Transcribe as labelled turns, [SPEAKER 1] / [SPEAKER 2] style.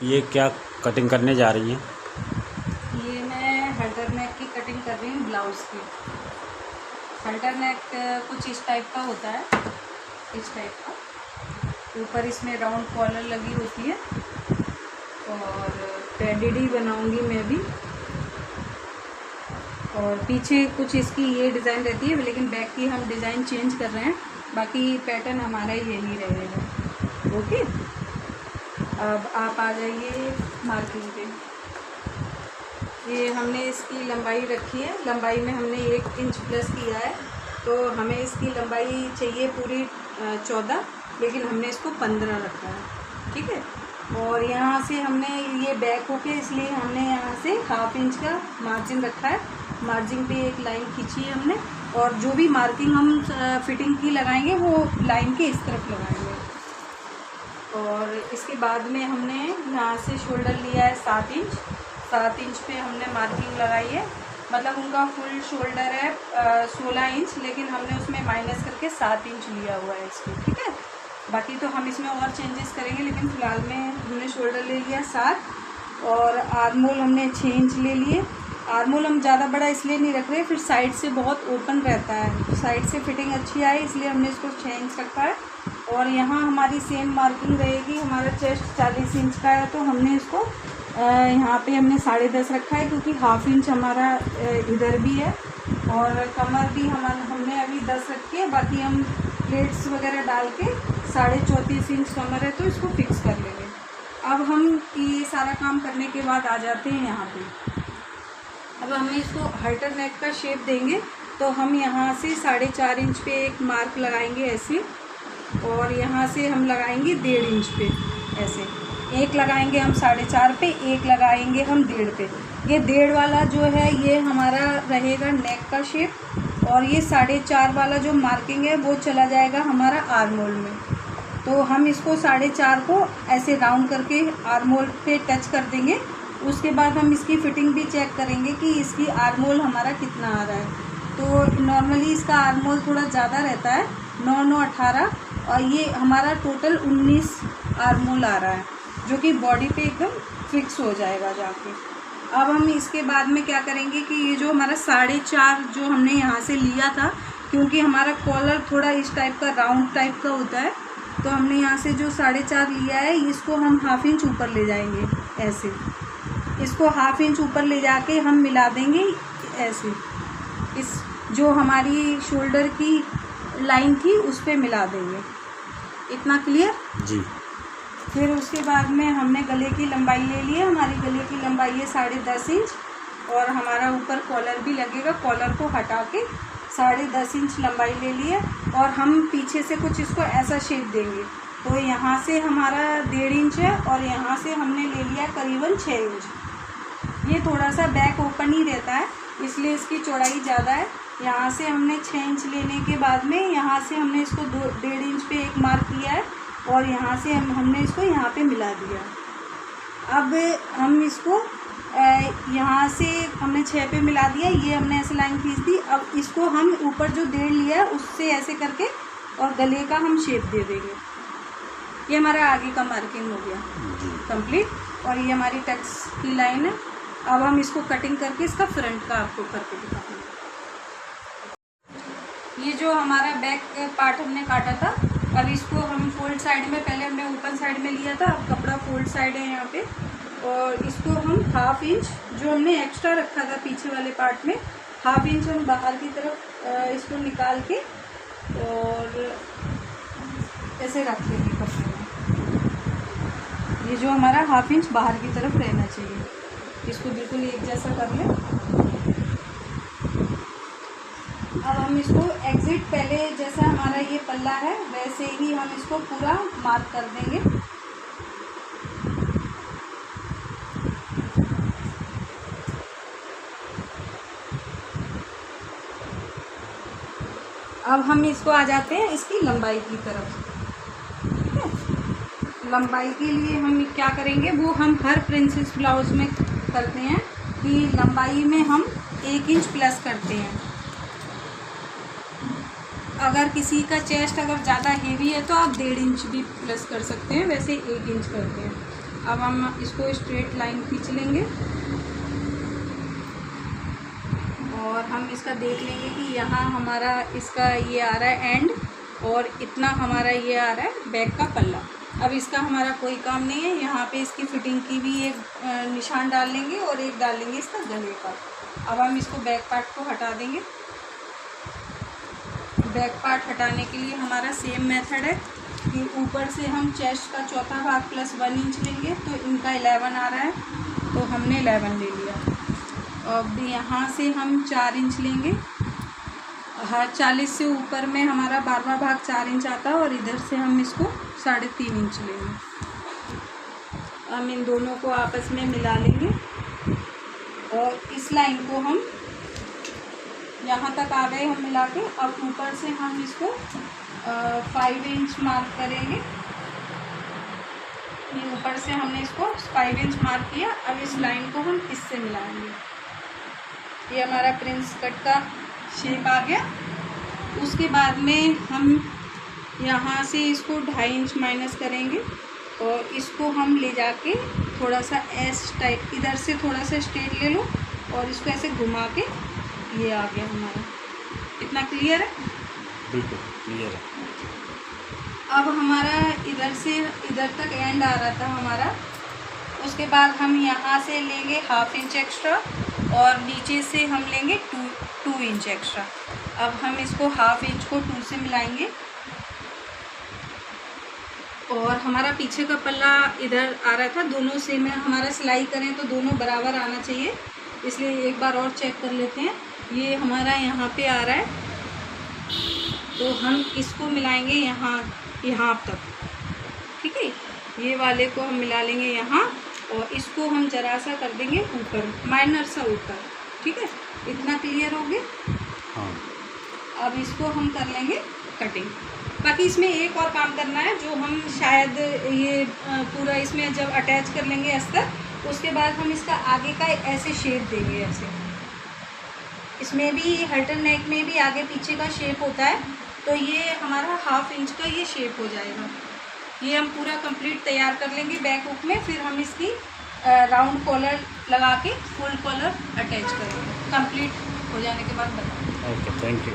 [SPEAKER 1] ये क्या कटिंग करने जा रही हैं?
[SPEAKER 2] ये मैं हल्टर नेक की कटिंग कर रही हूँ, ब्लाउज़ की। हल्टर नेक कुछ इस टाइप का होता है, इस टाइप का। ऊपर इसमें राउंड कॉलर लगी होती है और पैडेड ही बनाऊंगी मैं भी। और पीछे कुछ इसकी ये डिज़ाइन रहती है, लेकिन बैक की हम डिज़ाइन चेंज कर रहे हैं। बाकी पैटर्न हमारा यही रहेगा। ओके, अब आप आ जाइए मार्किंग पे। ये हमने इसकी लंबाई रखी है, लंबाई में हमने 1 इंच प्लस किया है, तो हमें इसकी लंबाई चाहिए पूरी 14, लेकिन हमने इसको 15 रखा है। ठीक है। और यहाँ से हमने ये बैक होके, इसलिए हमने यहाँ से 1/2 इंच का मार्जिन रखा है। मार्जिन पे एक लाइन खींची है हमने, और जो भी मार्किंग हम फिटिंग की लगाएंगे वो लाइन के इस तरफ लगाएंगे। और इसके बाद में हमने यहाँ से शोल्डर लिया है 7 इंच। 7 इंच पे हमने मार्किंग लगाई है, मतलब उनका फुल शोल्डर है 16 इंच, लेकिन हमने उसमें माइनस करके 7 इंच लिया हुआ है इसको। ठीक है। बाकी तो हम इसमें और चेंजेस करेंगे, लेकिन फ़िलहाल में हमने शोल्डर ले लिया 7 और आर्मोल हमने 6 इंच ले लिए। आर्मोल हम ज़्यादा बड़ा इसलिए नहीं रख रहे, फिर साइड से बहुत ओपन रहता है, साइड से फिटिंग अच्छी आए, इसलिए हमने इसको 6 इंच रखा है। और यहाँ हमारी सेम मार्किंग रहेगी। हमारा चेस्ट 40 इंच का है, तो हमने इसको यहाँ पे हमने 10.5 रखा है, क्योंकि 1/2 इंच हमारा इधर भी है। और कमर भी हमने अभी 10 रखी है। बाकी हम प्लेट्स वगैरह डाल के 34.5 इंच कमर है, तो इसको फिक्स कर लेंगे। अब हम ये सारा काम करने के बाद आ जाते हैं यहाँ पे। अब हमें इसको हल्टर नेक का शेप देंगे, तो हम यहाँ से 4.5 इंच पे एक मार्क लगाएंगे ऐसे, और यहाँ से हम लगाएंगे 1.5 इंच पे ऐसे। एक लगाएंगे हम 4.5 पे, एक लगाएंगे हम 1.5 पे। ये 1.5 वाला जो है ये हमारा रहेगा नेक का शेप, और ये 4.5 वाला जो मार्किंग है वो चला जाएगा हमारा आर्मोल में। तो हम इसको 4.5 को ऐसे राउंड करके आर्मोल पे टच कर देंगे। उसके बाद हम इसकी फ़िटिंग भी चेक करेंगे कि इसकी आर्मोल हमारा कितना आ रहा है। तो नॉर्मली इसका आर्मोल थोड़ा ज़्यादा रहता है, 9, 9, 18, और ये हमारा टोटल 19 आर्मोल आ रहा है, जो कि बॉडी पे एकदम फिक्स हो जाएगा जाके। अब हम इसके बाद में क्या करेंगे कि ये जो हमारा 4.5 जो हमने यहाँ से लिया था, क्योंकि हमारा कॉलर थोड़ा इस टाइप का राउंड टाइप का होता है, तो हमने यहाँ से जो 4.5 लिया है, इसको हम 1/2 इंच ऊपर ले जाएंगे ऐसे। इसको 1/2 इंच ऊपर ले जाके हम मिला देंगे ऐसे, इस जो हमारी शोल्डर की लाइन थी उस पे मिला देंगे। इतना क्लियर
[SPEAKER 1] जी।
[SPEAKER 2] फिर उसके बाद में हमने गले की लंबाई ले ली है। हमारी गले की लंबाई है 10.5 इंच, और हमारा ऊपर कॉलर भी लगेगा। कॉलर को हटा के 10.5 इंच लंबाई ले ली है, और हम पीछे से कुछ इसको ऐसा शेप देंगे। तो यहाँ से हमारा 1.5 इंच है, और यहाँ से हमने ले लिया करीबन 6 इंच। ये थोड़ा सा बैक ओपन ही रहता है, इसलिए इसकी चौड़ाई ज़्यादा है। यहाँ से हमने 6 इंच लेने के बाद में यहाँ से हमने इसको 1.5 इंच पे एक मार्क किया है, और यहाँ से हमने इसको यहाँ पे मिला दिया। अब हम इसको यहाँ से हमने 6 पे मिला दिया, ये हमने ऐसे लाइन खींच दी। अब इसको हम ऊपर जो 1.5 लिया है उससे ऐसे करके और गले का हम शेप दे देंगे। ये हमारा आगे का मार्किंग हो गया कंप्लीट, और ये हमारी टक्स की लाइन है। अब हम इसको कटिंग करके इसका फ्रंट का आपको करके दिखाएंगे। ये जो हमारा बैक पार्ट हमने काटा था, अब इसको हम फोल्ड साइड में, पहले हमने ओपन साइड में लिया था, अब कपड़ा फोल्ड साइड है यहाँ पे, और इसको हम 1/2 इंच जो हमने एक्स्ट्रा रखा था पीछे वाले पार्ट में, 1/2 इंच हम बाहर की तरफ इसको निकाल के और ऐसे रख देंगे कपड़े में। ये जो हमारा 1/2 इंच बाहर की तरफ रहना चाहिए, इसको बिल्कुल एक जैसा कर लें। अब हम इसको एग्जिट, पहले जैसा हमारा ये पल्ला है वैसे ही हम इसको पूरा मार्क कर देंगे। अब हम इसको आ जाते हैं इसकी लंबाई की तरफ। ठीक है, लंबाई के लिए हम क्या करेंगे, वो हम हर प्रिंसेस ब्लाउज में करते हैं कि लंबाई में हम 1 इंच प्लस करते हैं। अगर किसी का चेस्ट अगर ज़्यादा हेवी है तो आप 1.5 इंच भी प्लस कर सकते हैं, वैसे 1 इंच करते हैं। अब हम इसको स्ट्रेट लाइन खींच लेंगे और हम इसका देख लेंगे कि यहाँ हमारा इसका ये आ रहा है एंड और इतना हमारा ये आ रहा है बैक का पल्ला। अब इसका हमारा कोई काम नहीं है, यहाँ पे इसकी फिटिंग की भी एक निशान डाल लेंगे और एक डाल लेंगे इसका गले का। अब हम इसको बैक पार्ट को हटा देंगे। बैक पार्ट हटाने के लिए हमारा सेम मेथड है कि ऊपर से हम चेस्ट का चौथा भाग प्लस 1 इंच लेंगे, तो इनका 11 आ रहा है, तो हमने 11 ले लिया। अब यहाँ से हम 4 इंच लेंगे। हाँ, 40 से ऊपर में हमारा 12वां भाग 4 इंच आता है और इधर से हम इसको 3.5 इंच लेंगे। हम इन दोनों को आपस में मिला लेंगे और इस लाइन को हम यहाँ तक आ गए हम मिला के। अब ऊपर से हम इसको 5 इंच मार्क करेंगे। ये ऊपर से हमने इसको 5 इंच मार्क किया। अब इस लाइन को हम इससे मिलाएंगे। ये हमारा प्रिंस कट का शेप आ गया। उसके बाद में हम यहाँ से इसको 2.5 इंच माइनस करेंगे और इसको हम ले जाके थोड़ा सा एस टाइप इधर से थोड़ा सा स्ट्रेट ले लो और इसको ऐसे घुमा के ये आ गया हमारा। इतना क्लियर है?
[SPEAKER 1] बिल्कुल क्लियर है।
[SPEAKER 2] अब हमारा इधर से इधर तक एंड आ रहा था हमारा। उसके बाद हम यहाँ से लेंगे 1/2 इंच एक्स्ट्रा और नीचे से हम लेंगे 2 इंच एक्स्ट्रा। अब हम इसको 1/2 इंच को 2 से मिलाएंगे और हमारा पीछे का पल्ला इधर आ रहा था, दोनों से में हमारा सिलाई करें तो दोनों बराबर आना चाहिए, इसलिए एक बार और चेक कर लेते हैं। ये हमारा यहाँ पे आ रहा है, तो हम इसको मिलाएंगे यहाँ तक, ठीक है। ये वाले को हम मिला लेंगे यहाँ और इसको हम जरा सा कर देंगे ऊपर, माइनर सा ऊपर, ठीक है। इतना क्लियर हो गया।
[SPEAKER 1] हाँ।
[SPEAKER 2] अब इसको हम कर लेंगे कटिंग। बाकी इसमें एक और काम करना है जो हम शायद ये पूरा इसमें जब अटैच कर लेंगे अस्तर, उसके बाद हम इसका आगे का ऐसे शेप देंगे। ऐसे इसमें भी हल्टन नेक में भी आगे पीछे का शेप होता है, तो ये हमारा 1/2 इंच का ये शेप हो जाएगा। ये हम पूरा कंप्लीट तैयार कर लेंगे बैक हुक में, फिर हम इसकी राउंड कॉलर लगा के फुल कॉलर अटैच करेंगे। कंप्लीट हो जाने के बाद बताएंगे।
[SPEAKER 1] Okay, thank you.